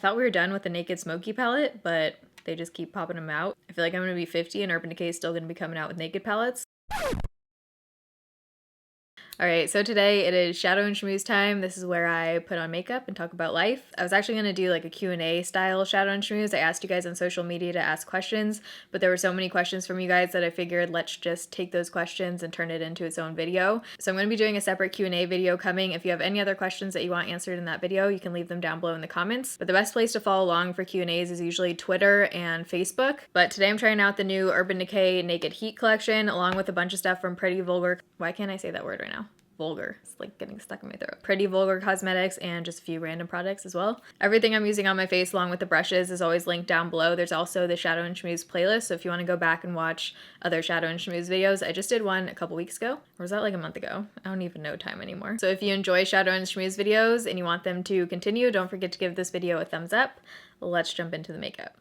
thought we were done with the Naked Smoky palette, but they just keep popping them out. I feel like I'm gonna be 50 and Urban Decay is still gonna be coming out with naked palettes. Alright, so today it is Shadow and Schmooze time. This is where I put on makeup and talk about life. I was actually going to do like a Q&A style Shadow and Schmooze. I asked you guys on social media to ask questions, but there were so many questions from you guys that I figured let's just take those questions and turn it into its own video. So I'm going to be doing a separate Q&A video coming. If you have any other questions that you want answered in that video, you can leave them down below in the comments. But the best place to follow along for Q&As is usually Twitter and Facebook. But today I'm trying out the new Urban Decay Naked Heat collection along with a bunch of stuff from Pretty Vulgar. Why can't I say that word right now? Vulgar. It's like getting stuck in my throat. Pretty Vulgar Cosmetics and just a few random products as well. Everything I'm using on my face along with the brushes is always linked down below. There's also the Shadow and Schmooze playlist, so if you want to go back and watch other Shadow and Schmooze videos, I just did one a couple weeks ago. Or was that like a month ago? I don't even know time anymore. So if you enjoy Shadow and Schmooze videos and you want them to continue, don't forget to give this video a thumbs up. Let's jump into the makeup.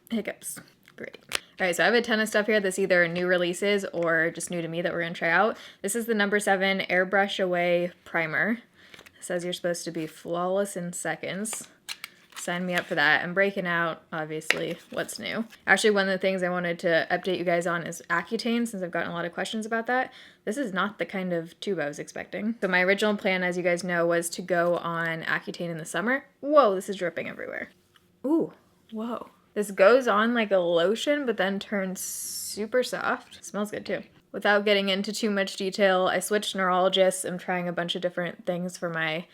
Hiccups. Great. Alright, so I have a ton of stuff here that's either new releases or just new to me that we're going to try out. This is the number 7 Airbrush Away Primer. It says you're supposed to be flawless in seconds. Sign me up for that. I'm breaking out, obviously, what's new. Actually, one of the things I wanted to update you guys on is Accutane, since I've gotten a lot of questions about that. This is not the kind of tube I was expecting. So my original plan, as you guys know, was to go on Accutane in the summer. Whoa, this is dripping everywhere. Ooh, whoa. This goes on like a lotion, but then turns super soft. Smells good too. Without getting into too much detail, I switched neurologists. I'm trying a bunch of different things for my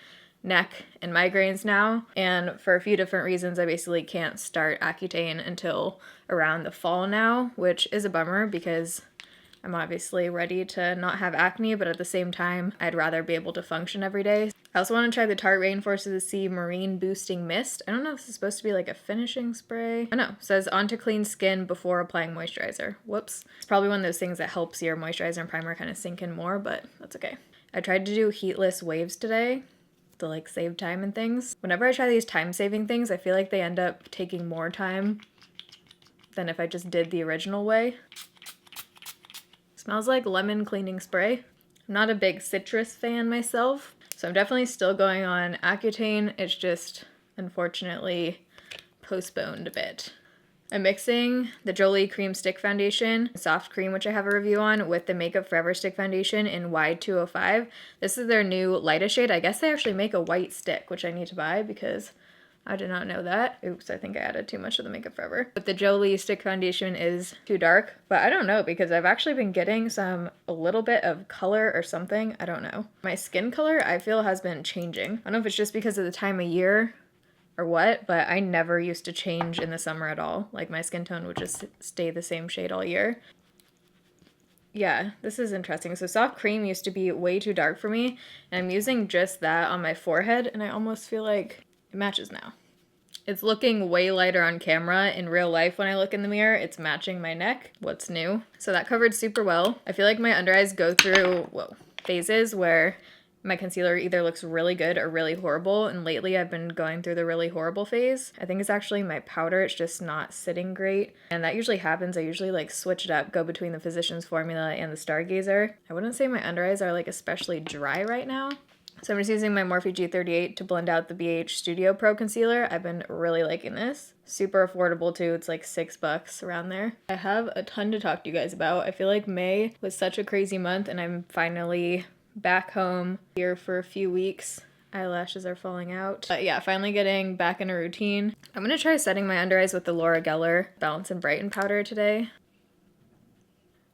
neck and migraines now. And for a few different reasons, I basically can't start Accutane until around the fall now, which is a bummer because I'm obviously ready to not have acne, but at the same time, I'd rather be able to function every day. I also want to try the Tarte Rainforest of the Sea Marine Boosting Mist. I don't know if this is supposed to be like a finishing spray. Oh no, it says on to clean skin before applying moisturizer. Whoops. It's probably one of those things that helps your moisturizer and primer kind of sink in more, but that's okay. I tried to do heatless waves today to like save time and things. Whenever I try these time-saving things, I feel like they end up taking more time than if I just did the original way. Smells like lemon cleaning spray. I'm not a big citrus fan myself, so I'm definitely still going on Accutane. It's just, unfortunately, postponed a bit. I'm mixing the Jolie Cream Stick Foundation, Soft Cream, which I have a review on, with the Makeup Forever Stick Foundation in Y205. This is their new lightest shade. I guess they actually make a white stick, which I need to buy because I did not know that. Oops, I think I added too much of the Makeup Forever. But the Jolie Stick Foundation is too dark, but I don't know because I've actually been getting a little bit of color or something. I don't know. My skin color, I feel, has been changing. I don't know if it's just because of the time of year or what, but I never used to change in the summer at all. Like my skin tone would just stay the same shade all year. Yeah, this is interesting. So Soft Cream used to be way too dark for me, and I'm using just that on my forehead, and I almost feel like it matches now. It's looking way lighter on camera. In real life, when I look in the mirror, it's matching my neck. What's new? So that covered super well. I feel like my under eyes go through, phases where my concealer either looks really good or really horrible, and lately I've been going through the really horrible phase. I think it's actually my powder, it's just not sitting great, and that usually happens. I usually like switch it up, go between the Physicians Formula and the Stargazer. I wouldn't say my under eyes are like especially dry right now. So I'm just using my Morphe G38 to blend out the BH Studio Pro Concealer. I've been really liking this. Super affordable too. It's like $6 around there. I have a ton to talk to you guys about. I feel like May was such a crazy month and I'm finally back home here for a few weeks. Eyelashes are falling out. But yeah, finally getting back in a routine. I'm gonna try setting my under eyes with the Laura Geller Balance and Brighten powder today.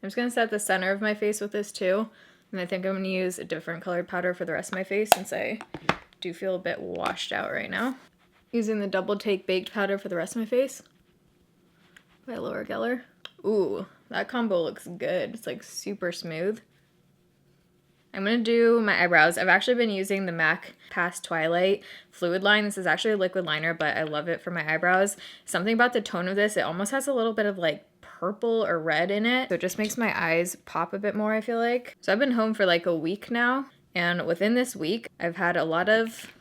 I'm just gonna set the center of my face with this too. And I think I'm going to use a different colored powder for the rest of my face since I do feel a bit washed out right now. Using the Double Take Baked powder for the rest of my face by Laura Geller. Ooh, that combo looks good. It's like super smooth. I'm going to do my eyebrows. I've actually been using the MAC Past Twilight Fluidline. This is actually a liquid liner, but I love it for my eyebrows. Something about the tone of this, it almost has a little bit of like purple or red in it. So it just makes my eyes pop a bit more, I feel like. So I've been home for like a week now, and within this week, I've had a lot of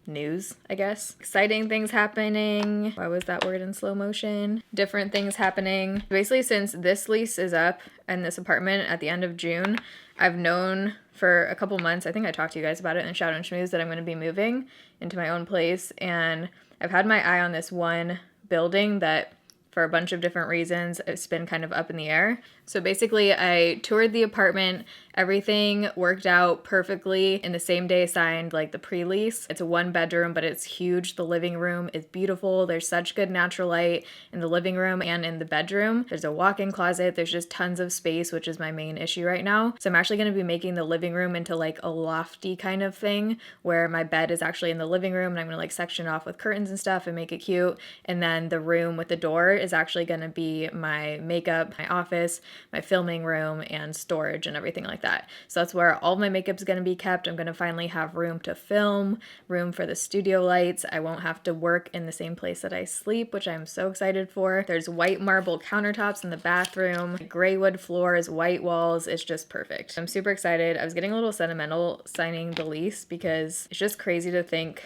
news, I guess. Exciting things happening. Why was that word in slow motion? Different things happening. Basically, since this lease is up in this apartment at the end of June, I've known for a couple months, I think I talked to you guys about it in Shadow and Schmooze, that I'm going to be moving into my own place. And I've had my eye on this one building that, for a bunch of different reasons, it's been kind of up in the air. So basically, I toured the apartment. Everything worked out perfectly. In the same day, signed like the pre-lease. It's a 1-bedroom, but it's huge. The living room is beautiful. There's such good natural light in the living room and in the bedroom. There's a walk-in closet. There's just tons of space, which is my main issue right now. So I'm actually going to be making the living room into like a lofty kind of thing where my bed is actually in the living room, and I'm going to like section it off with curtains and stuff and make it cute. And then the room with the door is actually going to be my makeup, my office, my filming room, and storage and everything like that. So that's where all of my makeup's going to be kept. I'm going to finally have room to film, room for the studio lights. I won't have to work in the same place that I sleep, which I'm so excited for. There's white marble countertops in the bathroom, gray wood floors, white walls. It's just perfect. I'm super excited. I was getting a little sentimental signing the lease because it's just crazy to think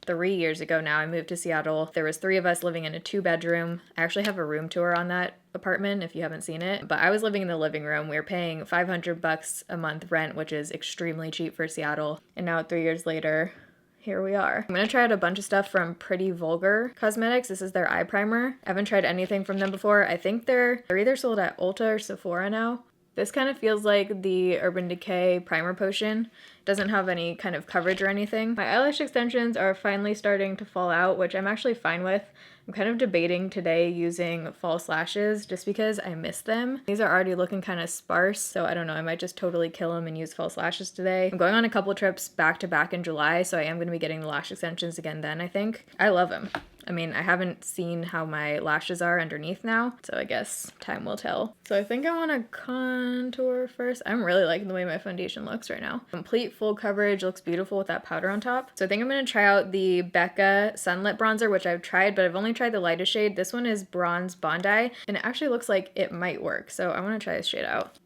3 years ago now, I moved to Seattle. There was 3 of us living in a 2-bedroom. I actually have a room tour on that apartment if you haven't seen it. But I was living in the living room. We were paying $500 a month rent, which is extremely cheap for Seattle. And now 3 years later, here we are. I'm gonna try out a bunch of stuff from Pretty Vulgar Cosmetics. This is their eye primer. I haven't tried anything from them before. I think they're either sold at Ulta or Sephora now. This kind of feels like the Urban Decay primer potion. It doesn't have any kind of coverage or anything. My eyelash extensions are finally starting to fall out, which I'm actually fine with. I'm kind of debating today using false lashes just because I miss them. These are already looking kind of sparse, so I don't know, I might just totally kill them and use false lashes today. I'm going on a couple trips back to back in July, so I am going to be getting the lash extensions again then, I think. I love them. I mean, I haven't seen how my lashes are underneath now, so I guess time will tell. So I think I want to contour first. I'm really liking the way my foundation looks right now. Complete full coverage, looks beautiful with that powder on top. So I think I'm going to try out the Becca Sunlit Bronzer, which I've tried, but I've only tried the lightest shade. This one is Bronze Bondi, and it actually looks like it might work, so I want to try this shade out.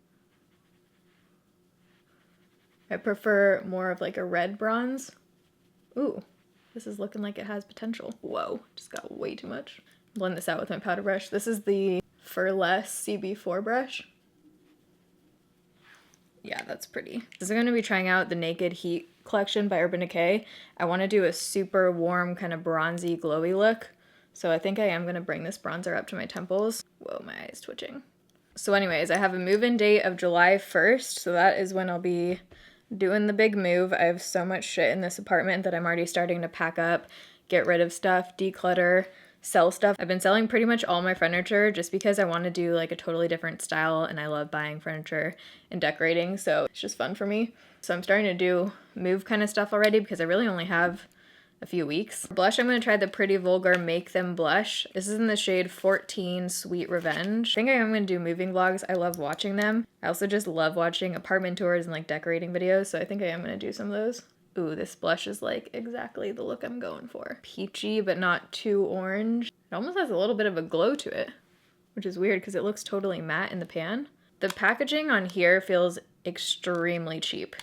I prefer more of like a red bronze. Ooh. This is looking like it has potential. Whoa, just got way too much. Blend this out with my powder brush. This is the For Less CB4 brush. Yeah, that's pretty. This is going to be trying out the Naked Heat collection by Urban Decay. I want to do a super warm, kind of bronzy, glowy look. So I think I am going to bring this bronzer up to my temples. Whoa, my eye's twitching. So anyways, I have a move-in date of July 1st. So that is when I'll be doing the big move. I have so much shit in this apartment that I'm already starting to pack up, get rid of stuff, declutter, sell stuff. I've been selling pretty much all my furniture just because I want to do like a totally different style, and I love buying furniture and decorating, so it's just fun for me. So I'm starting to do move kind of stuff already because I really only have a few weeks. Blush, I'm going to try the Pretty Vulgar Make Them Blush. This is in the shade 14 Sweet Revenge. I think I am going to do moving vlogs. I love watching them. I also just love watching apartment tours and like decorating videos, so I think I am going to do some of those. Ooh, this blush is like exactly the look I'm going for. Peachy, but not too orange. It almost has a little bit of a glow to it, which is weird because it looks totally matte in the pan. The packaging on here feels extremely cheap.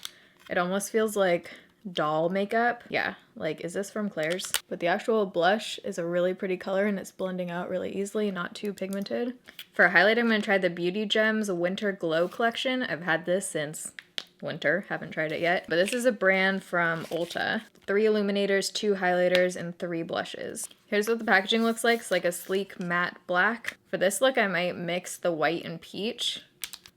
It almost feels like doll makeup. Yeah, like, is this from Claire's? But the actual blush is a really pretty color and it's blending out really easily, not too pigmented. For a highlight, I'm going to try the Beauty Gems Winter Glow Collection. I've had this since winter, haven't tried it yet. But this is a brand from Ulta. 3 illuminators, 2 highlighters, and 3 blushes. Here's what the packaging looks like. It's like a sleek matte black. For this look, I might mix the white and peach.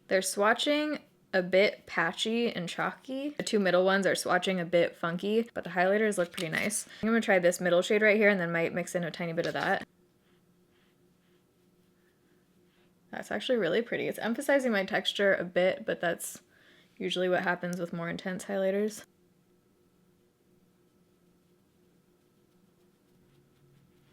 They're swatching a bit patchy and chalky. The 2 middle ones are swatching a bit funky, but the highlighters look pretty nice. I'm gonna try this middle shade right here and then might mix in a tiny bit of that. That's actually really pretty. It's emphasizing my texture a bit, but that's usually what happens with more intense highlighters.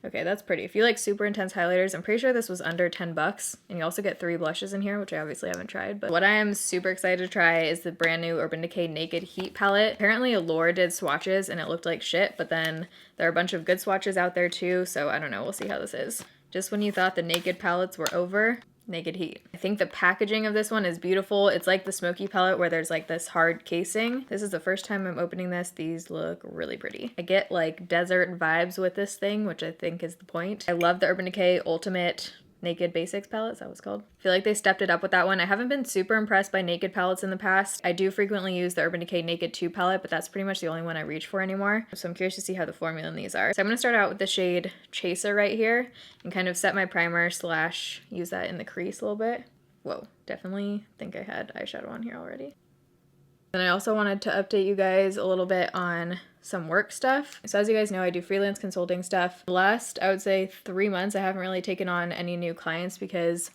Okay, that's pretty. If you like super intense highlighters, I'm pretty sure this was under 10 bucks. And you also get 3 blushes in here, which I obviously haven't tried. But what I am super excited to try is the brand new Urban Decay Naked Heat palette. Apparently Allure did swatches and it looked like shit, but then there are a bunch of good swatches out there too, so I don't know, we'll see how this is. Just when you thought the Naked palettes were over, Naked Heat. I think the packaging of this one is beautiful. It's like the smoky palette where there's like this hard casing. This is the first time I'm opening this. These look really pretty. I get like desert vibes with this thing, which I think is the point. I love the Urban Decay Ultimate Naked Basics palette, is that what it's called? I feel like they stepped it up with that one. I haven't been super impressed by naked palettes in the past. I do frequently use the Urban Decay Naked 2 palette, but that's pretty much the only one I reach for anymore. So I'm curious to see how the formula in these are. So I'm gonna start out with the shade Chaser right here and kind of set my primer slash use that in the crease a little bit. Whoa, definitely think I had eyeshadow on here already. And I also wanted to update you guys a little bit on some work stuff. So as you guys know, I do freelance consulting stuff. The last, I would say 3 months, I haven't really taken on any new clients because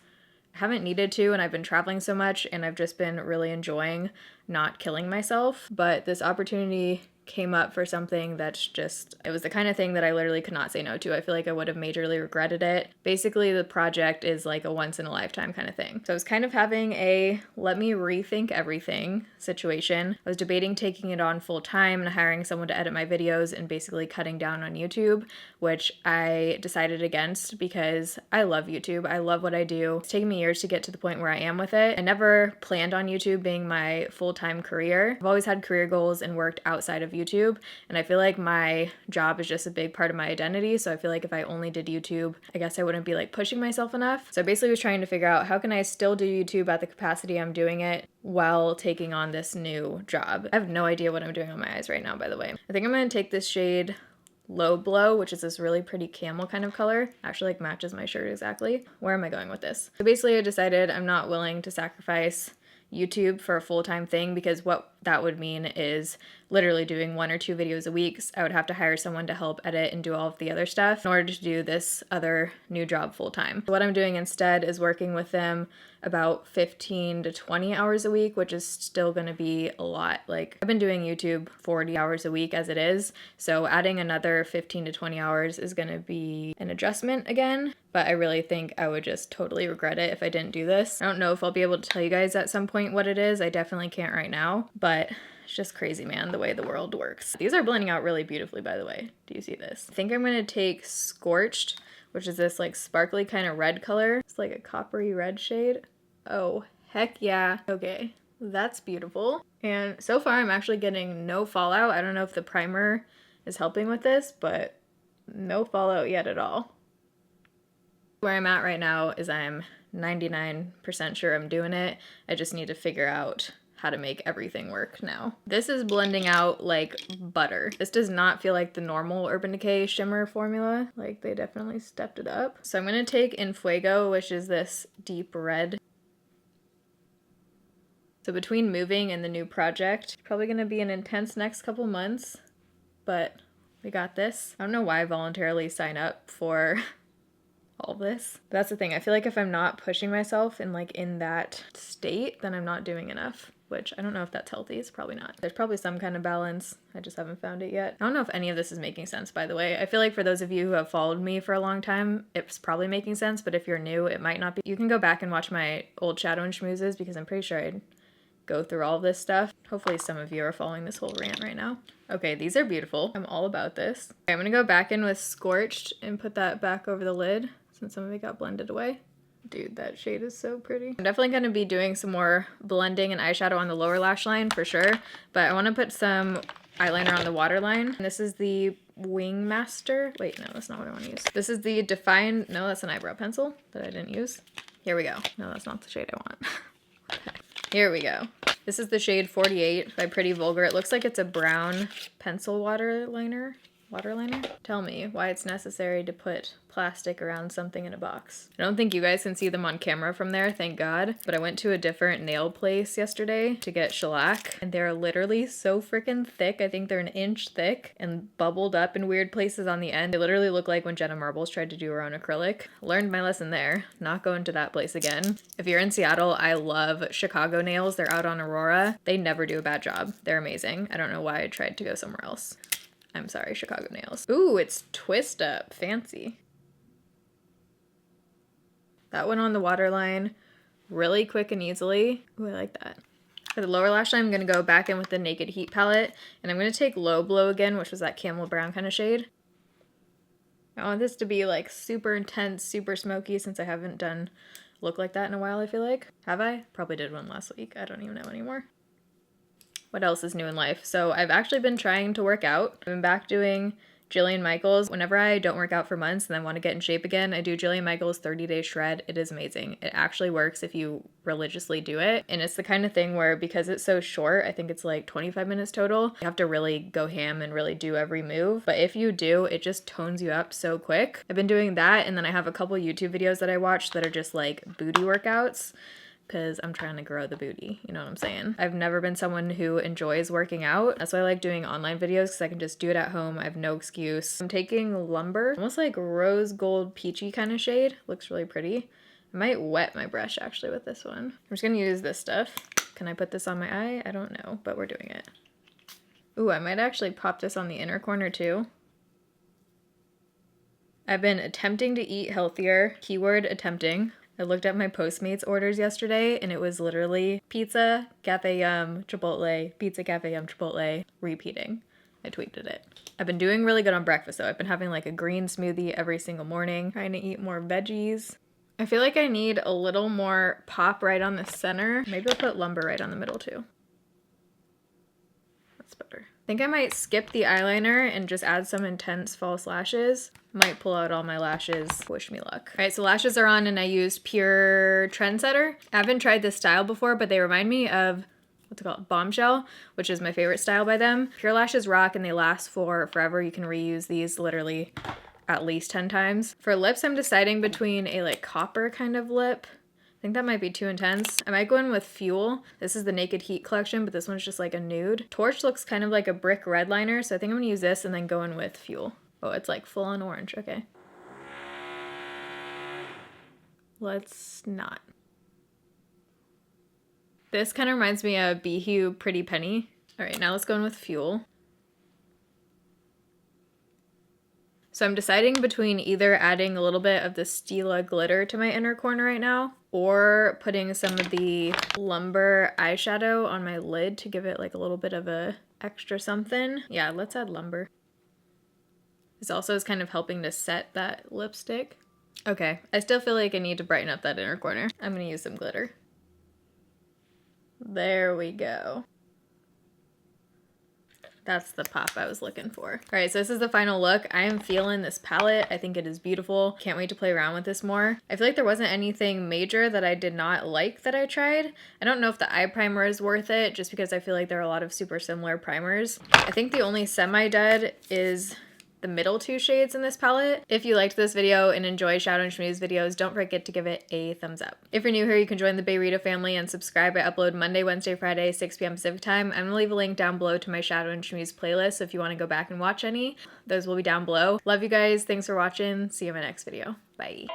I haven't needed to, and I've been traveling so much and I've just been really enjoying not killing myself. But this opportunity came up for something that's just, it was the kind of thing that I literally could not say no to. I feel like I would have majorly regretted it. Basically, the project is like a once in a lifetime kind of thing. So I was kind of having a let me rethink everything situation. I was debating taking it on full time and hiring someone to edit my videos and basically cutting down on YouTube, which I decided against because I love YouTube. I love what I do. It's taken me years to get to the point where I am with it. I never planned on YouTube being my full-time career. I've always had career goals and worked outside of YouTube, and I feel like my job is just a big part of my identity. So I feel like if I only did YouTube, I guess I wouldn't be like pushing myself enough. So I basically was trying to figure out how can I still do YouTube at the capacity I'm doing it while taking on this new job. I have no idea what I'm doing on my eyes right now, by the way. I think I'm gonna take this shade Low Blow, which is this really pretty camel kind of color. Actually like matches my shirt exactly. Where am I going with this? So basically I decided I'm not willing to sacrifice YouTube for a full-time thing, because what that would mean is literally doing 1 or 2 videos a week. I would have to hire someone to help edit and do all of the other stuff in order to do this other new job full-time. So what I'm doing instead is working with them about 15 to 20 hours a week, which is still gonna be a lot. Like, I've been doing YouTube 40 hours a week as it is, so adding another 15 to 20 hours is gonna be an adjustment again, but I really think I would just totally regret it if I didn't do this. I don't know if I'll be able to tell you guys at some point what it is. I definitely can't right now, but it's just crazy, man, the way the world works. These are blending out really beautifully, by the way. Do you see this? I think I'm gonna take Scorched, which is this like sparkly kind of red color. It's like a coppery red shade. Oh, heck yeah. Okay, that's beautiful. And so far I'm actually getting no fallout. I don't know if the primer is helping with this, but no fallout yet at all. Where I'm at right now is I'm 99% sure I'm doing it. I just need to figure out how to make everything work now. This is blending out like butter. This does not feel like the normal Urban Decay shimmer formula. Like, they definitely stepped it up. So I'm gonna take In Fuego, which is this deep red. So between moving and the new project, probably gonna be an intense next couple months, but we got this. I don't know why I voluntarily sign up for all this. But that's the thing. I feel like if I'm not pushing myself and like in that state, then I'm not doing enough, which I don't know if that's healthy. It's probably not. There's probably some kind of balance. I just haven't found it yet. I don't know if any of this is making sense, by the way. I feel like for those of you who have followed me for a long time, it's probably making sense, but if you're new, it might not be. You can go back and watch my old Shadow and Schmoozes because I'm pretty sure I'd go through all this stuff. Hopefully some of you are following this whole rant right now. Okay, these are beautiful. I'm all about this. Okay, I'm gonna go back in with Scorched and put that back over the lid since some of it got blended away. Dude, that shade is so pretty. I'm definitely gonna be doing some more blending and eyeshadow on the lower lash line for sure, but I wanna put some eyeliner on the waterline. And this is the Wing Master. Wait, no, that's not what I wanna use. This is the Define, no, that's an eyebrow pencil that I didn't use. Here we go. No, that's not the shade I want. Okay. Here we go. This is the shade 48 by Pretty Vulgar. It looks like it's a brown pencil waterliner. Tell me why it's necessary to put plastic around something in a box. I don't think you guys can see them on camera from there, thank God, but I went to a different nail place yesterday to get shellac, and they're literally so freaking thick. I think they're 1 inch thick and bubbled up in weird places on the end. They literally look like when Jenna Marbles tried to do her own acrylic. Learned my lesson there. Not going to that place again. If you're in Seattle, I love Chicago Nails. They're out on Aurora. They never do a bad job. They're amazing. I don't know why I tried to go somewhere else. I'm sorry, Chicago Nails. Ooh, it's Twist Up. Fancy. That went on the waterline really quick and easily. Ooh, I like that. For the lower lash line, I'm going to go back in with the Naked Heat palette, and I'm going to take Low Blow again, which was that camel brown kind of shade. I want this to be like super intense, super smoky since I haven't done look like that in a while, I feel like. Have I? Probably did one last week. I don't even know anymore. What else is new in life? So I've actually been trying to work out. I've been back doing Jillian Michaels. Whenever I don't work out for months and I want to get in shape again, I do Jillian Michaels 30-day shred. It is amazing. It actually works if you religiously do it. And it's the kind of thing where, because it's so short, I think it's like 25 minutes total, you have to really go ham and really do every move. But if you do, it just tones you up so quick. I've been doing that, and then I have a couple YouTube videos that I watch that are just like booty workouts, because I'm trying to grow the booty, you know what I'm saying? I've never been someone who enjoys working out. That's why I like doing online videos, because I can just do it at home. I have no excuse. I'm taking Lumber, almost like rose gold peachy kind of shade. Looks really pretty. I might wet my brush actually with this one. I'm just gonna use this stuff. Can I put this on my eye? I don't know, but we're doing it. Ooh, I might actually pop this on the inner corner too. I've been attempting to eat healthier. Keyword attempting. I looked at my Postmates orders yesterday, and it was literally pizza, Cafe Yum, Chipotle, pizza, Cafe Yum, Chipotle, repeating. I tweeted it. I've been doing really good on breakfast, though. I've been having like a green smoothie every single morning, trying to eat more veggies. I feel like I need a little more pop right on the center. Maybe I'll put Lumber right on the middle, too. That's better. I think I might skip the eyeliner and just add some intense false lashes. Might pull out all my lashes. Wish me luck. All right, so lashes are on, and I used Pure Trendsetter. I haven't tried this style before, but they remind me of, what's it called? Bombshell, which is my favorite style by them. Pure lashes rock, and they last for forever. You can reuse these literally at least 10 times. For lips, I'm deciding between a like copper kind of lip. I think that might be too intense. I might go in with Fuel. This is the Naked Heat collection, but this one's just like a nude. Torch looks kind of like a brick red liner, so I think I'm gonna use this and then go in with Fuel. Oh, it's like full on orange, okay. Let's not. This kind of reminds me of Bee Pretty Penny. All right, now let's go in with Fuel. So I'm deciding between either adding a little bit of the Stila glitter to my inner corner right now, or putting some of the Lumber eyeshadow on my lid to give it like a little bit of a extra something. Yeah, let's add Lumber. This also is kind of helping to set that lipstick. Okay, I still feel like I need to brighten up that inner corner. I'm gonna use some glitter. There we go. That's the pop I was looking for. All right, so this is the final look. I am feeling this palette. I think it is beautiful. Can't wait to play around with this more. I feel like there wasn't anything major that I did not like that I tried. I don't know if the eye primer is worth it, just because I feel like there are a lot of super similar primers. I think the only semi-dud is the middle two shades in this palette. If you liked this video and enjoy Shadow and Schmooze videos, don't forget to give it a thumbs up. If you're new here, you can join the Bayrita family and subscribe. I upload Monday, Wednesday, Friday, 6 p.m. Pacific time. I'm gonna leave a link down below to my Shadow and Schmooze playlist, so if you wanna go back and watch any, those will be down below. Love you guys, thanks for watching, see you in my next video, bye.